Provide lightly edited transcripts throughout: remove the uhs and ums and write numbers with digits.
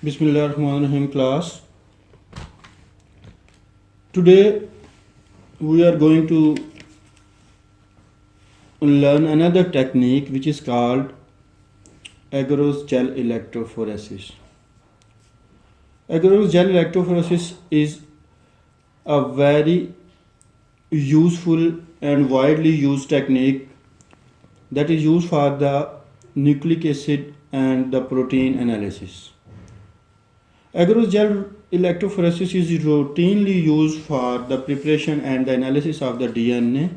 Bismillahirrahmanirrahim class. Today we are going to learn another technique which is called agarose gel electrophoresis. Agarose gel electrophoresis is a very useful and widely used technique that is used for the nucleic acid and the protein analysis. Agarose gel electrophoresis is routinely used for the preparation and the analysis of the DNA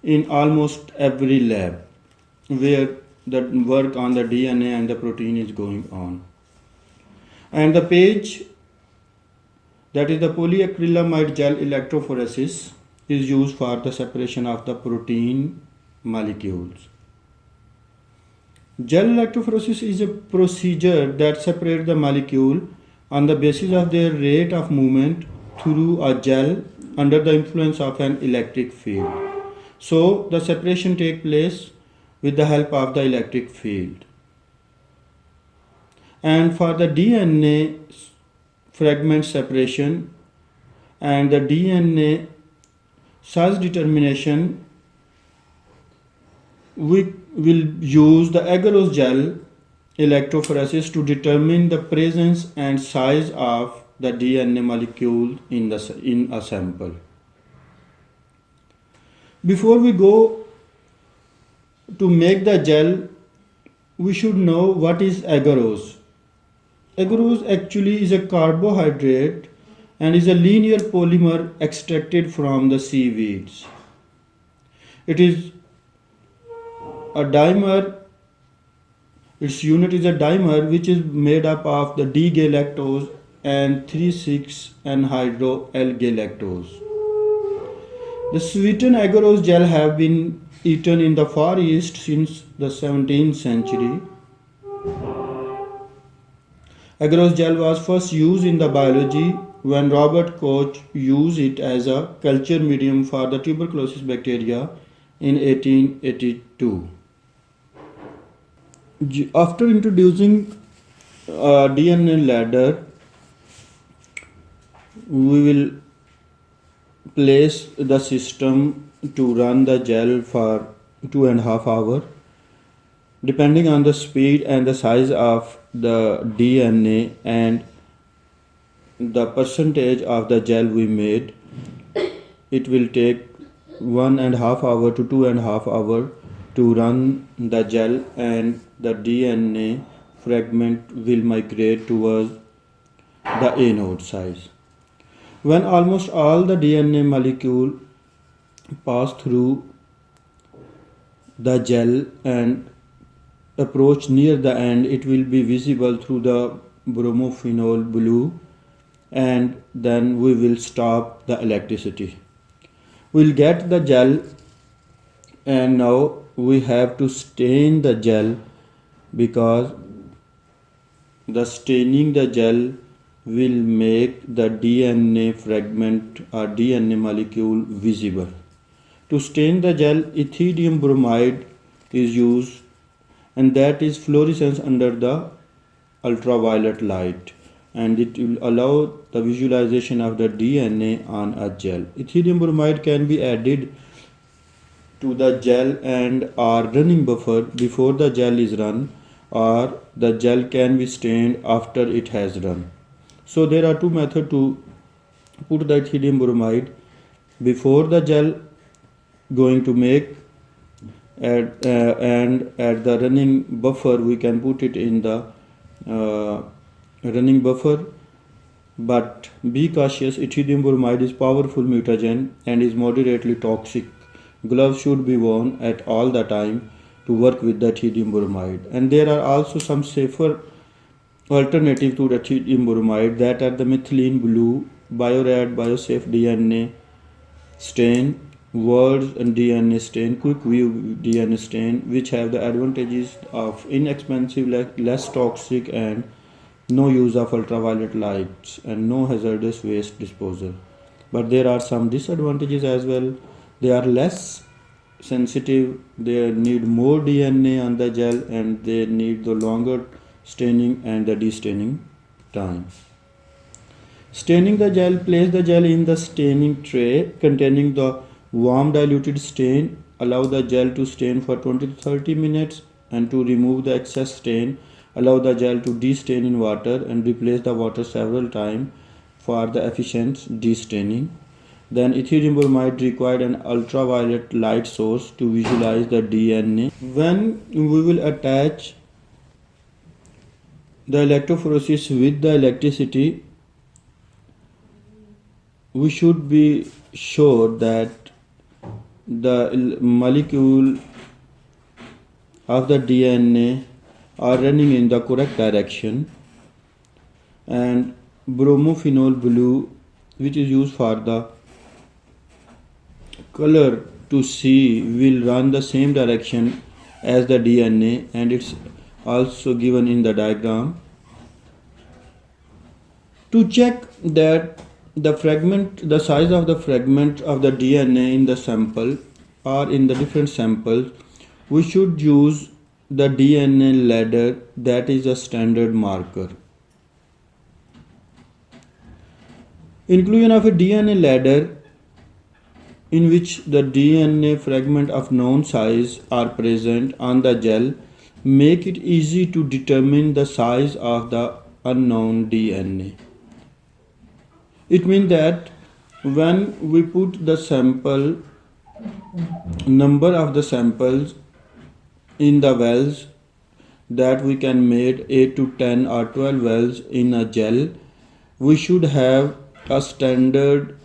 in almost every lab where the work on the DNA and the protein is going on. And the page, that is the polyacrylamide gel electrophoresis, is used for the separation of the protein molecules. Gel electrophoresis is a procedure that separates the molecule on the basis of their rate of movement through a gel under the influence of an electric field. So the separation takes place with the help of the electric field. And for the DNA fragment separation and the DNA size determination, we will use the agarose gel electrophoresis to determine the presence and size of the DNA molecule in a sample. Before we go to make the gel, we should know what is agarose. Agarose actually is a carbohydrate and is a linear polymer extracted from the seaweeds. It is a dimer. Its unit is a dimer which is made up of the D-galactose and 3,6-anhydro-L-galactose. The sweetened agarose gel have been eaten in the Far East since the 17th century. Agarose gel was first used in the biology when Robert Koch used it as a culture medium for the tuberculosis bacteria in 1882. After introducing a DNA ladder, we will place the system to run the gel for 2.5 hours. Depending on the speed and the size of the DNA and the percentage of the gel we made, it will take 1.5 hours to 2.5 hours to run the gel, and the DNA fragment will migrate towards the anode size. When almost all the DNA molecule pass through the gel and approach near the end, it will be visible through the bromophenol blue, and then we will stop the electricity. We'll get the gel, and now we have to stain the gel because the staining the gel will make the DNA fragment or DNA molecule visible. To stain the gel, ethidium bromide is used, and that is fluorescence under the ultraviolet light, and it will allow the visualization of the DNA on a gel. Ethidium bromide can be added to the gel and or running buffer before the gel is run, or the gel can be stained after it has run. So there are two methods to put the ethidium bromide: before the gel going to make, and at the running buffer we can put it in the running buffer. But be cautious, ethidium bromide is powerful mutagen and is moderately toxic. Gloves should be worn at all the time to work with the ethidium bromide. And there are also some safer alternative to the ethidium bromide, that are the methylene blue, Biorad BioSafe DNA stain, Words and DNA stain, Quick View DNA stain, which have the advantages of inexpensive, less toxic, and no use of ultraviolet lights and no hazardous waste disposal. But there are some disadvantages as well. They are less sensitive, they need more DNA on the gel, and they need the longer staining and the destaining. time. Staining the gel. Place the gel in the staining tray containing the warm diluted stain. Allow the gel to stain for 20 to 30 minutes, and to remove the excess stain, allow the gel to destain in water and replace the water several times for the efficient destaining. Then ethidium bromide required an ultraviolet light source to visualize the DNA. When we will attach the electrophoresis with the electricity, we should be sure that the molecule of the DNA are running in the correct direction, and bromophenol blue, which is used for the color to see, will run the same direction as the DNA, and it's also given in the diagram. To check that the size of the fragment of the DNA in the sample or in the different samples, we should use the DNA ladder, that is a standard marker. Inclusion of a DNA ladder in which the DNA fragment of known size are present on the gel make it easy to determine the size of the unknown DNA. It means that when we put the sample, number of the samples in the wells, that we can make 8 to 10 or 12 wells in a gel, we should have a standard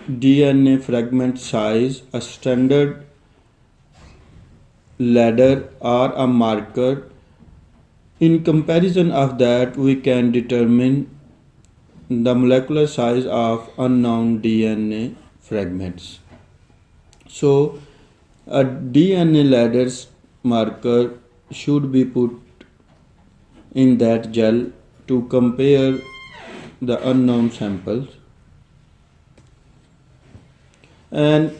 DNA fragment size, a standard ladder or a marker. In comparison of that, we can determine the molecular size of unknown DNA fragments. So a DNA ladder's marker should be put in that gel to compare the unknown samples. And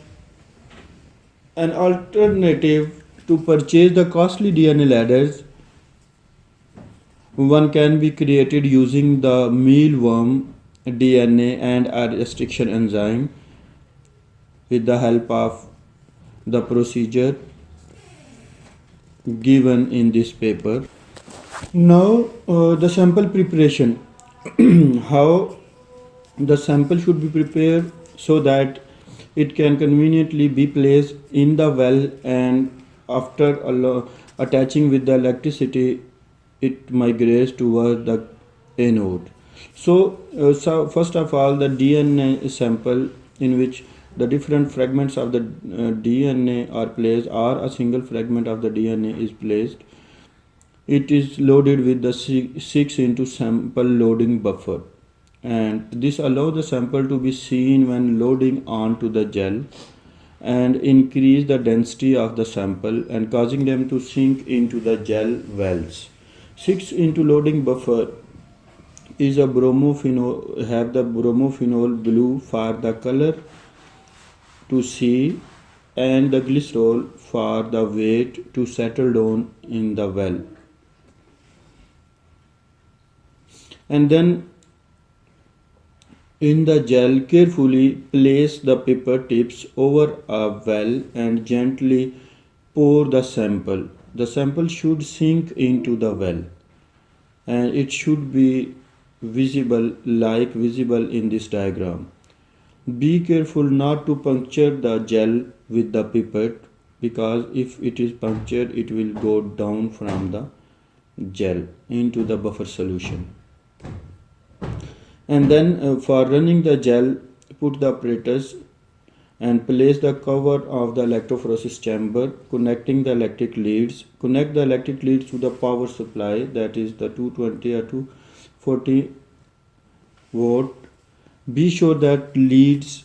an alternative to purchase the costly DNA ladders, one can be created using the mealworm DNA and a restriction enzyme with the help of the procedure given in this paper. Now the sample preparation. How the sample should be prepared so that it can conveniently be placed in the well, and after attaching with the electricity, it migrates towards the anode. So first of all, the DNA sample in which the different fragments of the DNA are placed, or a single fragment of the DNA is placed. It is loaded with the 6 into sample loading buffer, and this allows the sample to be seen when loading onto the gel and increase the density of the sample and causing them to sink into the gel wells. 6 into loading buffer is a bromophenol, have the bromophenol blue for the color to see, and the glycerol for the weight to settle down in the well. And then in the gel, carefully place the paper tips over a well and gently pour the sample. The sample should sink into the well, and it should be visible in this diagram. Be careful not to puncture the gel with the pipette, because if it is punctured, it will go down from the gel into the buffer solution. And then for running the gel, put the apparatus and place the cover of the electrophoresis chamber, connecting the electric leads. Connect the electric leads to the power supply, that is the 220 or 240 volt. Be sure that leads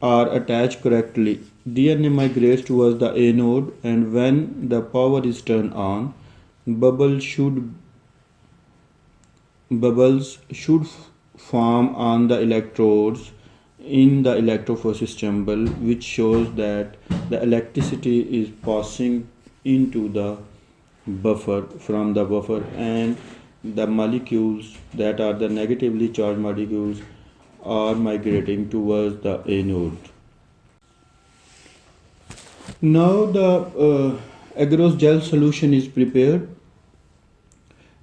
are attached correctly. DNA migrates towards the anode, and when the power is turned on, bubbles should form on the electrodes in the electrophoresis chamber, which shows that the electricity is passing into the buffer from the buffer, and the molecules that are the negatively charged molecules are migrating towards the anode. Now the agarose gel solution is prepared.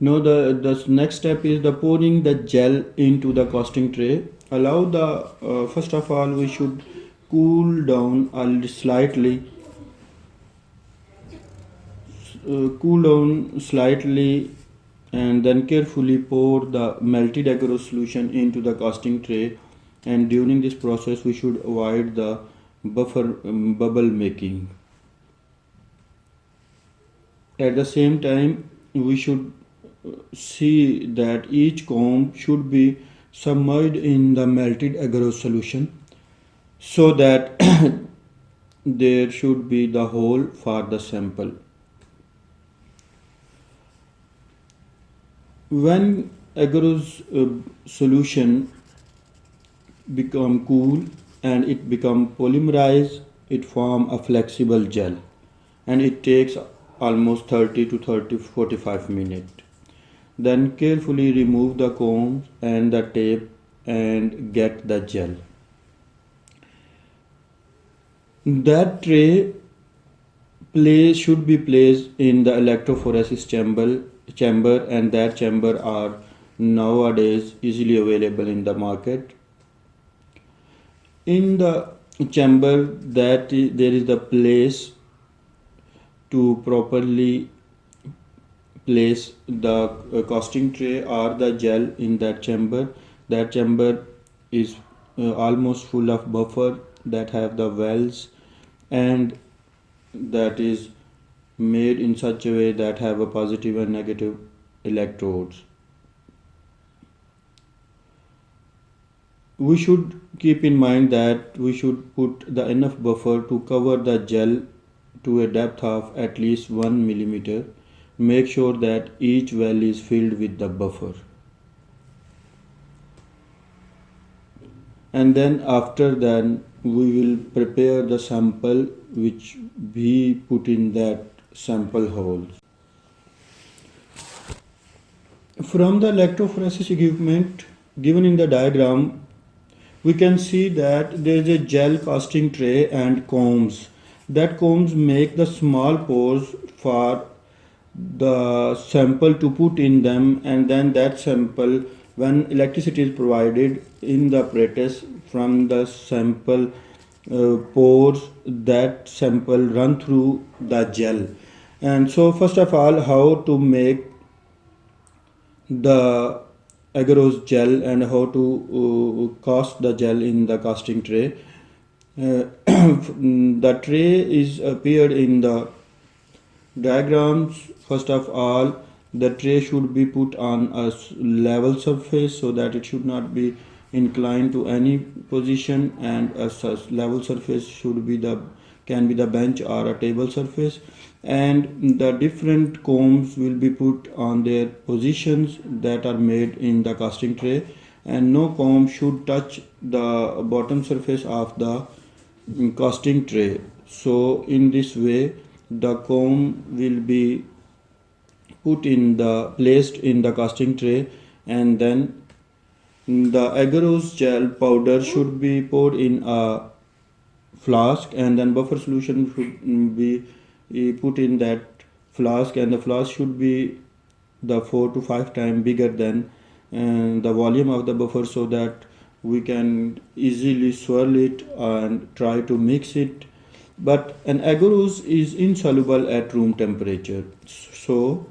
Now the next step is the pouring the gel into the casting tray. Allow the first of all we should cool down cool down slightly, and then carefully pour the melted agarose solution into the casting tray. And during this process we should avoid the bubble making. At the same time we should see that each comb should be submerged in the melted agarose solution so that there should be the hole for the sample. When agarose solution become cool and it become polymerized, it form a flexible gel, and it takes almost 30 to 45 minutes. Then carefully remove the combs and the tape and get the gel. That tray should be placed in the electrophoresis chamber, and that chamber are nowadays easily available in the market. In the chamber there is the place to properly place the casting tray or the gel in that chamber. That chamber is almost full of buffer that have the wells, and that is made in such a way that have a positive and negative electrodes. We should keep in mind that we should put the enough buffer to cover the gel to a depth of at least 1 millimeter. Make sure that each well is filled with the buffer. And then after that we will prepare the sample which we put in that sample holes. From the electrophoresis equipment given in the diagram, we can see that there is a gel casting tray and combs. That combs make the small pores for the sample to put in them, and then that sample, when electricity is provided in the apparatus from the sample pores, that sample run through the gel. And so first of all, how to make the agarose gel and how to cast the gel in the casting tray. The tray is appeared in the diagrams. First of all, the tray should be put on a level surface so that it should not be inclined to any position, and a level surface should be can be the bench or a table surface, and the different combs will be put on their positions that are made in the casting tray, and no comb should touch the bottom surface of the casting tray. So in this way the comb will be placed in the casting tray, and then the agarose gel powder should be poured in a flask, and then buffer solution should be put in that flask, and the flask should be the 4 to 5 times bigger than the volume of the buffer, so that we can easily swirl it and try to mix it. But an agarose is insoluble at room temperature, so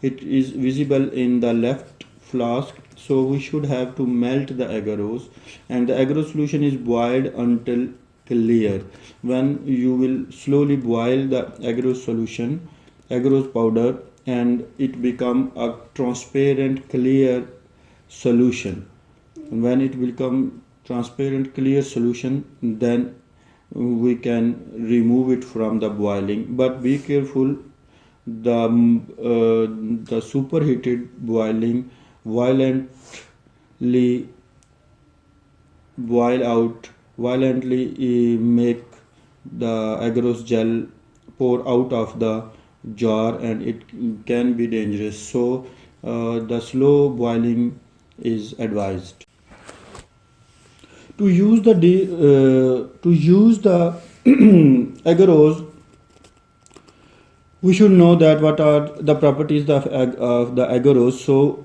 it is visible in the left flask. So we should have to melt the agarose, and the agarose solution is boiled until clear. When you will slowly boil the agarose solution, agarose powder, and it become a transparent clear solution. When it will become transparent clear solution, then we can remove it from the boiling. But be careful, the superheated boiling violently make the agarose gel pour out of the jar, and it can be dangerous. So the slow boiling is advised. To use the agarose, we should know that what are the properties of the agarose. So,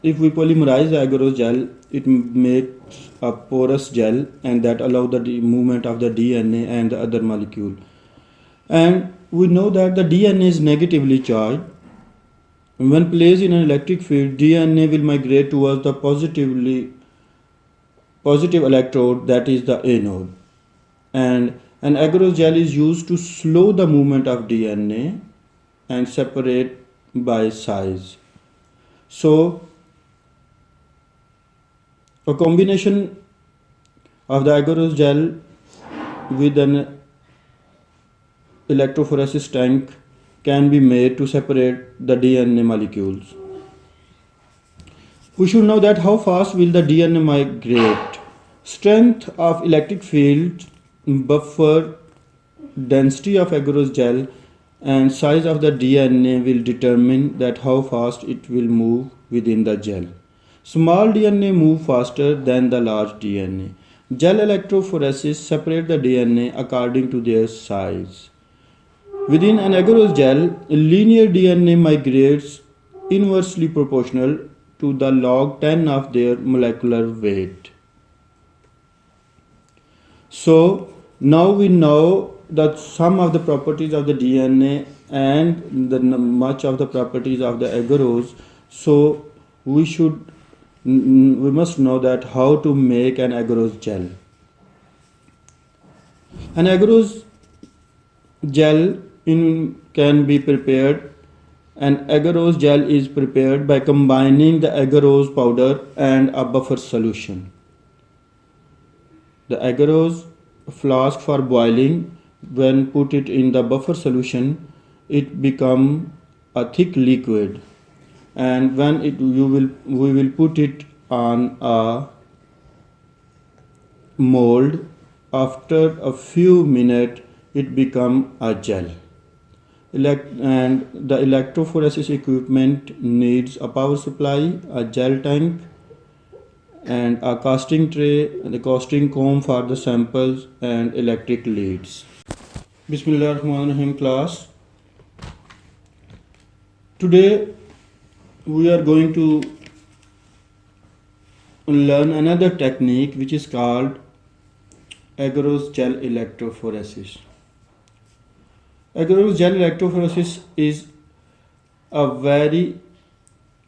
if we polymerize the agarose gel, it makes a porous gel, and that allow the movement of the DNA and the other molecule. And we know that the DNA is negatively charged. When placed in an electric field, DNA will migrate towards the positive electrode, that is the anode. And an agarose gel is used to slow the movement of DNA and separate by size. So, a combination of the agarose gel with an electrophoresis tank can be made to separate the DNA molecules. We should know that how fast will the DNA migrate. Strength of electric field, buffer, density of agarose gel, and size of the DNA will determine that how fast it will move within the gel. Small DNA move faster than the large DNA. Gel electrophoresis separate the DNA according to their size. Within an agarose gel, linear DNA migrates inversely proportional to the log 10 of their molecular weight. So now we know that some of the properties of the DNA and much of the properties of the agarose. So we must know that how to make an agarose gel. An agarose gel can be prepared. An agarose gel is prepared by combining the agarose powder and a buffer solution. The agarose flask for boiling, when put it in the buffer solution, it become a thick liquid, and when we will put it on a mold. After a few minutes, it become a gel. And the electrophoresis equipment needs a power supply, a gel tank, and a casting tray, and a casting comb for the samples, and electric leads. Bismillahirrahmanirrahim, class. Today we are going to learn another technique which is called agarose gel electrophoresis. Agarose gel electrophoresis is a very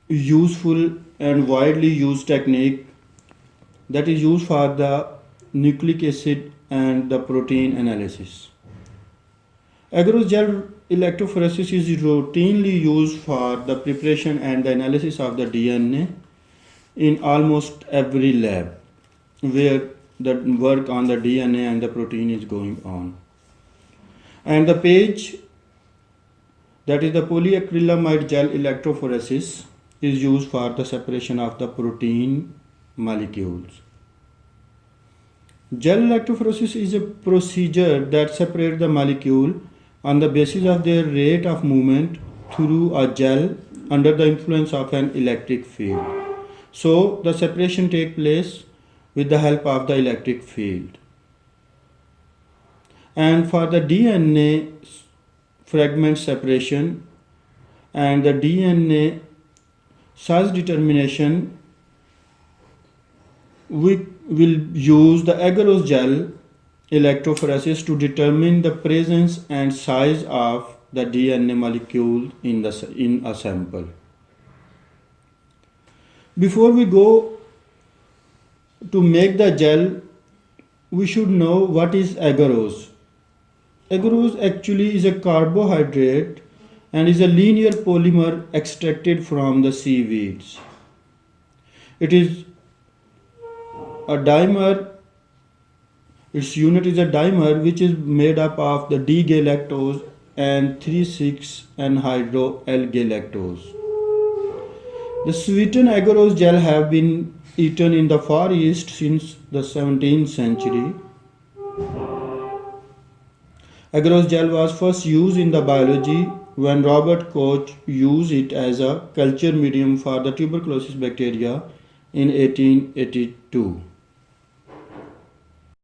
useful and widely used technique that is used for the nucleic acid and the protein analysis. Agarose gel electrophoresis is routinely used for the preparation and the analysis of the DNA in almost every lab where the work on the DNA and the protein is going on. And the page, that is the polyacrylamide gel electrophoresis, is used for the separation of the protein molecules. Gel electrophoresis is a procedure that separates the molecule on the basis of their rate of movement through a gel under the influence of an electric field. So the separation takes place with the help of the electric field. And for the DNA fragment separation and the DNA size determination, we will use the agarose gel electrophoresis to determine the presence and size of the DNA molecule in a sample. Before we go to make the gel, we should know what is agarose. Agarose actually is a carbohydrate and is a linear polymer extracted from the seaweeds. It is a dimer. Its unit is a dimer, which is made up of the D-galactose and 3,6-anhydro-L-galactose. The sweetened agarose gel have been eaten in the Far East since the 17th century. Agarose gel was first used in the biology when Robert Koch used it as a culture medium for the tuberculosis bacteria in 1882.